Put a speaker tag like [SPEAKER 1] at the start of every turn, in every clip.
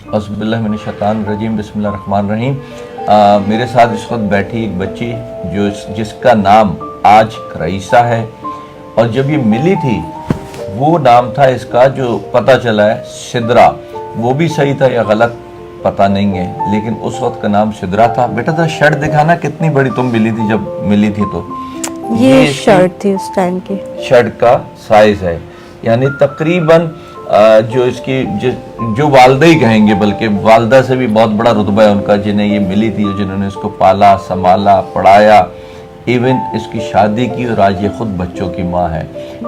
[SPEAKER 1] औज़ुबिल्लाहि मिनश्शैतानिर्रजीम बिस्मिल्लाहिर्रहमानिर्रहीम। मेरे साथ इस वक्त बैठी एक बच्ची जिसका नाम आज रईसा है, और जब ये मिली थी वो नाम था इसका, जो पता चला है सिद्रा। वो भी सही था या गलत पता नहीं है, लेकिन उस वक्त का नाम सिद्रा था। बेटा तो शर्ट दिखाना, कितनी बड़ी तुम मिली थी जब मिली थी? तो
[SPEAKER 2] ये शर्ट थी उस टाइम की।
[SPEAKER 1] शर्ट का साइज है, यानी तकरीबन जो इसकी जो वालदा ही कहेंगे, बल्कि वालदा से भी बहुत बड़ा रुतबा है उनका, जिन्हें ये मिली थी, जिन्होंने इसको पाला संभाला पढ़ाया, इवन इसकी शादी की, और आज ये खुद बच्चों की माँ है।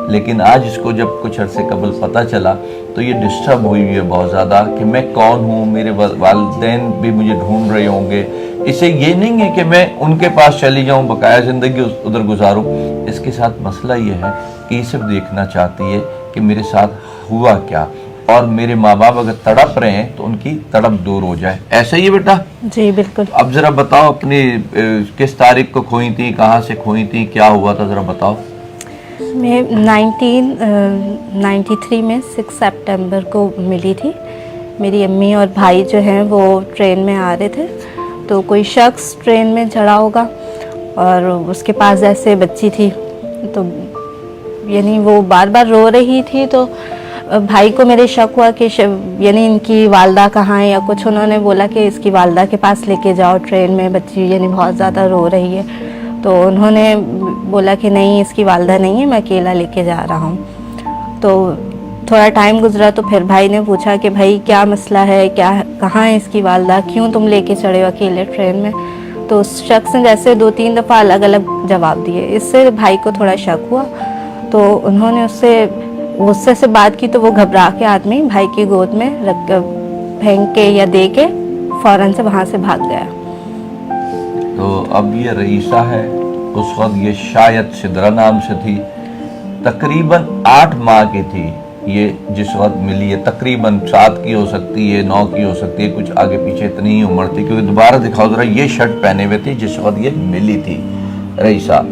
[SPEAKER 1] लेकिन आज इसको जब कुछ अरसे कबल पता चला तो ये डिस्टर्ब हुई है बहुत ज़्यादा कि मैं कौन हूँ, मेरे वालिदैन भी मुझे ढूंढ रहे होंगे। इसे ये नहीं है कि मैं उनके पास चली जाऊँ, बकाया ज़िंदगी उधर गुजारूँ। इसके साथ मसला ये है कि ये सिर्फ देखना चाहती है कि मेरे साथ हुआ क्या, और मेरे माँ बाप अगर तड़प रहे हैं तो उनकी तड़प दूर हो जाए। ऐसा ही है बेटा?
[SPEAKER 2] जी बिल्कुल।
[SPEAKER 1] अब जरा बताओ, अपनी किस तारीख को खोई थी, कहाँ से खोई थी, क्या हुआ था, जरा बताओ।
[SPEAKER 2] मैं 1993 में 6 सितंबर को मिली थी। मेरी अम्मी और भाई जो हैं वो ट्रेन में आ रहे थे, तो कोई शख्स ट्रेन में चढ़ा होगा और उसके पास ऐसे बच्ची थी, तो यानी वो बार बार रो रही थी। तो भाई को मेरे शक हुआ कि यानी इनकी वालदा कहाँ है या कुछ। उन्होंने बोला कि इसकी वालदा के पास लेके जाओ, ट्रेन में बच्ची यानी बहुत ज़्यादा रो रही है। तो उन्होंने बोला कि नहीं, इसकी वालदा नहीं है, मैं अकेला लेके जा रहा हूँ। तो थोड़ा टाइम गुजरा तो फिर भाई ने पूछा कि भाई क्या मसला है, क्या कहाँ है इसकी वालदा, क्यों तुम लेके चढ़े हो अकेले ट्रेन में? तो उस शख्स ने जैसे 2-3 दफ़ा अलग अलग जवाब दिए। इससे भाई को थोड़ा शक हुआ, तो उन्होंने उससे गुस्से से बात की। तो वो घबरा के आदमी भाई की गोद में रख फेंक के या दे के फ़ौरन से वहाँ से भाग गया।
[SPEAKER 1] तो अब ये रईसा है, उस वक्त ये शायद सिद्रा नाम से थी। तकरीबन 8 माह की थी ये जिस वक्त मिली है। तकरीबन 7 की हो सकती है, 9 की हो सकती है, कुछ आगे पीछे इतनी ही उम्र थी। क्योंकि दोबारा दिखाओ जरा, ये शर्ट पहने हुए थी जिस वक्त ये मिली थी रईसा।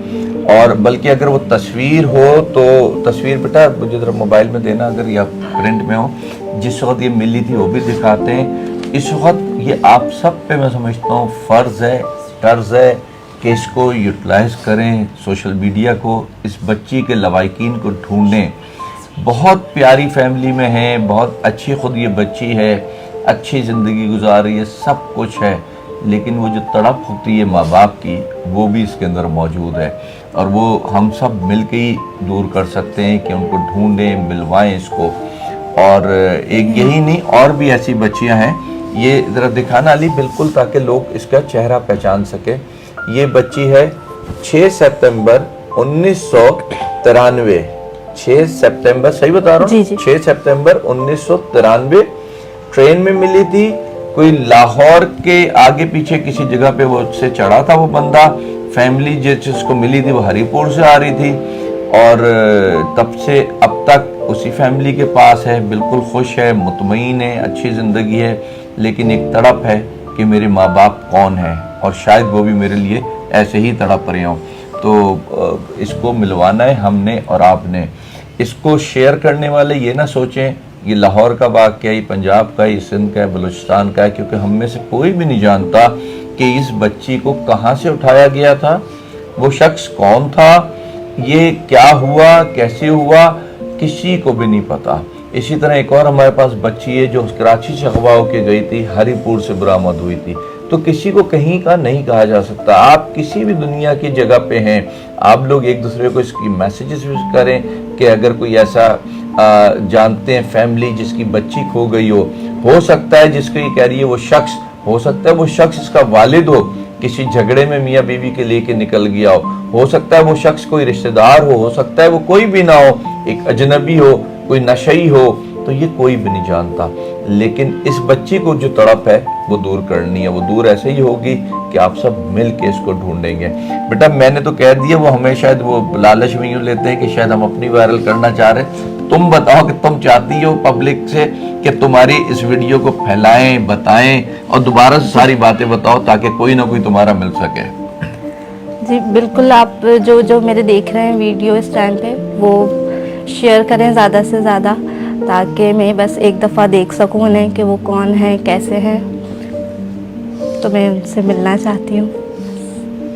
[SPEAKER 1] और बल्कि अगर वो तस्वीर हो तो तस्वीर बेटा मुझे जरा मोबाइल में देना, अगर या प्रिंट में हो, जिस वक्त ये मिली थी वो भी दिखाते हैं। इस वक्त ये आप सब पे मैं समझता हूँ फ़र्ज़ है, तर्ज़ है कि इसको यूटिलाइज़ करें, सोशल मीडिया को, इस बच्ची के लवाकिन को ढूंढें। बहुत प्यारी फैमिली में है, बहुत अच्छी खुद ये बच्ची है, अच्छी ज़िंदगी गुजार रही है, सब कुछ है, लेकिन वो जो तड़प होती है माँ बाप की, वो भी इसके अंदर मौजूद है। और वो हम सब मिल के ही दूर कर सकते हैं कि उनको ढूंढें, मिलवाएं इसको। और एक यही नहीं, और भी ऐसी बच्चियां हैं। ये ज़रा दिखाना अली बिल्कुल, ताकि लोग इसका चेहरा पहचान सके। ये बच्ची है 6 सितंबर 1993। 6 सितंबर, सही बता रहा हूँ? 6 सितंबर 1993 ट्रेन में मिली थी। कोई लाहौर के आगे पीछे किसी जगह पे वो उससे चढ़ा था वो बंदा। फैमिली जिसको मिली थी वो हरिपुर से आ रही थी, और तब से अब तक उसी फैमिली के पास है, बिल्कुल खुश है, मुतमईन है, अच्छी ज़िंदगी है। लेकिन एक तड़प है कि मेरे माँ बाप कौन है, और शायद वो भी मेरे लिए ऐसे ही तड़प रहे हों। तो इसको मिलवाना है हमने और आपने। इसको शेयर करने वाले ये ना सोचें ये लाहौर का वाक़या, ये पंजाब का, ये सिंध का है, बलूचिस्तान का है, क्योंकि हम में से कोई भी नहीं जानता कि इस बच्ची को कहाँ से उठाया गया था, वो शख्स कौन था, ये क्या हुआ, कैसे हुआ, किसी को भी नहीं पता। इसी तरह एक और हमारे पास बच्ची है जो कराची से अगवा होकर गई थी, हरिपुर से बरामद हुई थी। तो किसी को कहीं का नहीं कहा जा सकता। आप किसी भी दुनिया की जगह पे हैं, आप लोग एक दूसरे को इसकी मैसेजेस करें कि अगर कोई ऐसा जानते हैं फैमिली जिसकी बच्ची खो गई हो सकता है जिसको ये कह रही है वो शख्स, हो सकता है वो शख्स इसका वालिद हो, किसी झगड़े में मियाँ बीवी के लेके निकल गया हो सकता है वो शख्स कोई रिश्तेदार हो सकता है वो कोई भी ना हो, एक अजनबी हो, कोई नशई हो, तो ये कोई भी नहीं जानता। लेकिन इस बच्ची को जो तड़प है वो दूर करनी है। वो दूर ऐसे ही होगी कि आप सब मिल के इसको ढूंढेंगे। बेटा मैंने तो कह दिया, वो हमें शायद वो लालच में यूँ लेते हैं कि शायद हम अपनी वायरल करना चाह रहे। तुम बताओ कि तुम चाहती हो पब्लिक से कि तुम्हारी इस वीडियो को फैलाएं, बताएं, और दोबारा से सारी बातें बताओ ताकि कोई ना कोई तुम्हारा मिल सके।
[SPEAKER 2] जी बिल्कुल, आप जो मेरे देख रहे हैं वीडियो इस टाइम पे, वो शेयर करें ज़्यादा से ज़्यादा, ताकि मैं बस एक दफ़ा देख सकूं उन्हें कि वो कौन है, कैसे हैं। तो मैं उनसे मिलना चाहती हूँ।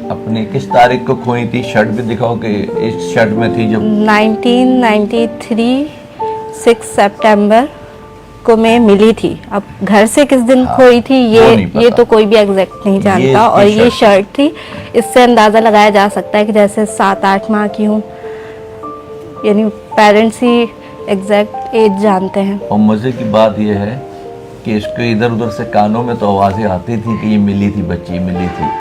[SPEAKER 1] अपनी किस तारीख को खोई थी? शर्ट भी दिखाओ कि इस शर्ट में थी जब
[SPEAKER 2] 1993 6 सितंबर को मैं मिली थी। अब घर से किस दिन खोई थी
[SPEAKER 1] वो नहीं
[SPEAKER 2] ये
[SPEAKER 1] पता।
[SPEAKER 2] तो कोई भी एग्जैक्ट नहीं जानता।
[SPEAKER 1] ये
[SPEAKER 2] और ये
[SPEAKER 1] शर्ट
[SPEAKER 2] शर्ट थी, इससे अंदाज़ा लगाया जा सकता है कि जैसे 7-8 माह की हूँ, यानी पेरेंट्स ही एग्जैक्ट एज जानते हैं।
[SPEAKER 1] और मज़े की बात यह है कि इसके इधर उधर से कानों में तो आवाज़ें आती थी कि ये मिली थी, बच्ची मिली थी।